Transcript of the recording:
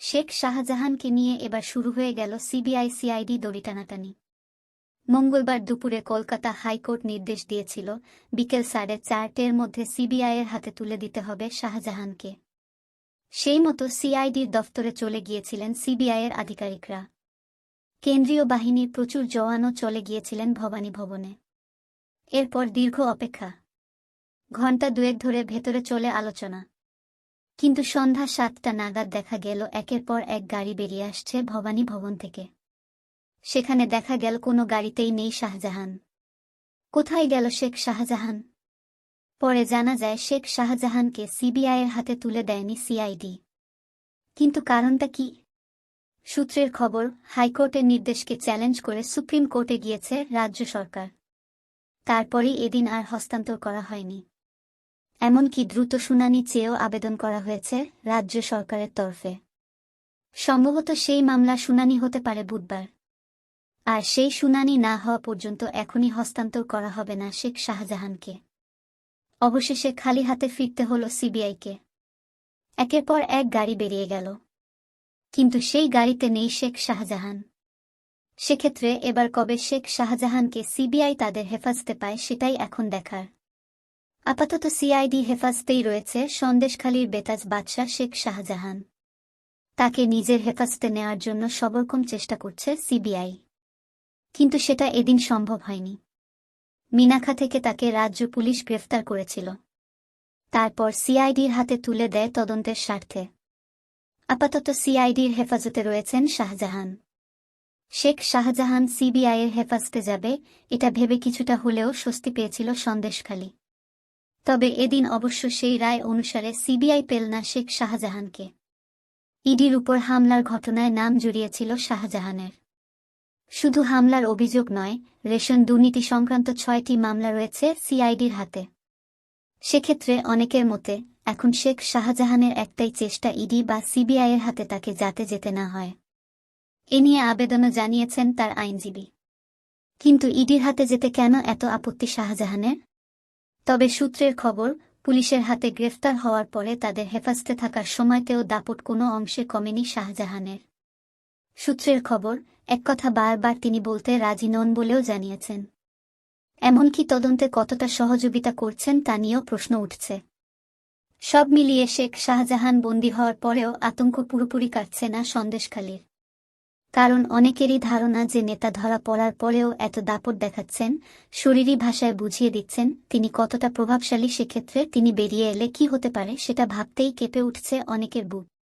শেখ শাহজাহানকে নিয়ে এবার শুরু হয়ে গেল সিবিআই সিআইডি দড়ি টানাটানি। মঙ্গলবার দুপুরে কলকাতা হাইকোর্ট নির্দেশ দিয়েছিল বিকেল 4:30-এর মধ্যে সিবিআইয়ের হাতে তুলে দিতে হবে শাহজাহানকে। সেই মতো সিআইডির দফতরে চলে গিয়েছিলেন সিবিআইয়ের আধিকারিকরা। কেন্দ্রীয় বাহিনীর প্রচুর জওয়ানও চলে গিয়েছিলেন ভবানী ভবনে। এরপর দীর্ঘ অপেক্ষা, ঘণ্টা দুয়েক ধরে ভেতরে চলে আলোচনা। কিন্তু সন্ধ্যা 7টা নাগাদ দেখা গেল একের পর এক গাড়ি বেরিয়ে আসছে ভবানী ভবন থেকে। সেখানে দেখা গেল কোনো গাড়িতেই নেই শাহজাহান। কোথায় গেল শেখ শাহজাহান? পরে জানা যায় শেখ শাহজাহানকে সিবিআইয়ের হাতে তুলে দেয়নি সিআইডি। কিন্তু কারণটা কি? সূত্রের খবর, হাইকোর্টের নির্দেশকে চ্যালেঞ্জ করে সুপ্রিম কোর্টে গিয়েছে রাজ্য সরকার। তারপরই এদিন আর হস্তান্তর করা হয়নি। এমনকি দ্রুত শুনানি চেয়েও আবেদন করা হয়েছে রাজ্য সরকারের তরফে। সম্ভবত সেই মামলা শুনানি হতে পারে বুধবার। আর সেই শুনানি না হওয়া পর্যন্ত এখনই হস্তান্তর করা হবে না শেখ শাহজাহানকে। অবশেষে খালি হাতে ফিরতে হল সিবিআইকে। একের পর এক গাড়ি বেরিয়ে গেল, কিন্তু সেই গাড়িতে নেই শেখ শাহজাহান। সেক্ষেত্রে এবার কবে শেখ শাহজাহানকে সিবিআই তাদের হেফাজতে পায় সেটাই এখন দেখার। আপাতত সিআইডি হেফাজতেই রয়েছে সন্দেশখালীর বেতাজ বাদশা শেখ শাহজাহান। তাকে নিজের হেফাজতে নেওয়ার জন্য সবরকম চেষ্টা করছে সিবিআই, কিন্তু সেটা এদিন সম্ভব হয়নি। মিনাখা থেকে তাকে রাজ্য পুলিশ গ্রেফতার করেছিল, তারপর সিআইডির হাতে তুলে দেয় তদন্তের স্বার্থে। আপাতত সিআইডির হেফাজতে রয়েছেন শাহজাহান। শেখ শাহজাহান সিবিআইয়ের হেফাজতে যাবে, এটা ভেবে কিছুটা হলেও স্বস্তি পেয়েছিল সন্দেশখালী। তবে এদিন অবশ্য সেই রায় অনুসারে সিবিআই পেল না শেখ শাহজাহানকে। ইডির উপর হামলার ঘটনায় নাম জড়িয়েছিল শাহজাহানের। শুধু হামলার অভিযোগ নয়, রেশন দুর্নীতি সংক্রান্ত 6টি মামলা রয়েছে সিআইডির হাতে। সেক্ষেত্রে অনেকের মতে এখন শেখ শাহজাহানের একটাই চেষ্টা ইডি বা সিবিআইয়ের হাতে তাকে যাতে যেতে না হয়। এ নিয়ে আবেদনও জানিয়েছেন তার আইনজীবী। কিন্তু ইডির হাতে যেতে কেন এত আপত্তি শাহজাহানের? তবে সূত্রের খবর, পুলিশের হাতে গ্রেফতার হওয়ার পরে তাদের হেফাজতে থাকার সময়তেও দাপট কোনো অংশে কমেনি শাহজাহানের। সূত্রের খবর, এক কথা বারবার তিনি বলতে রাজি নন বলেও জানিয়েছেন। এমনকি তদন্তে কতটা সহযোগিতা করছেন তা নিয়েও প্রশ্ন উঠছে। সব মিলিয়ে শেখ শাহজাহান বন্দী হওয়ার পরেও আতঙ্ক পুরোপুরি কাটছে না সন্দেশখালীর। কারণ অনেকেরই ধারণা যে নেতা ধরা পড়ার পরেও এত দাপট দেখাচ্ছেন, শরীরী ভাষায় বুঝিয়ে দিচ্ছেন তিনি কতটা প্রভাবশালী। সেক্ষেত্রে তিনি বেরিয়ে এলে কি হতে পারে সেটা ভাবতেই কেঁপে উঠছে অনেকের বুক।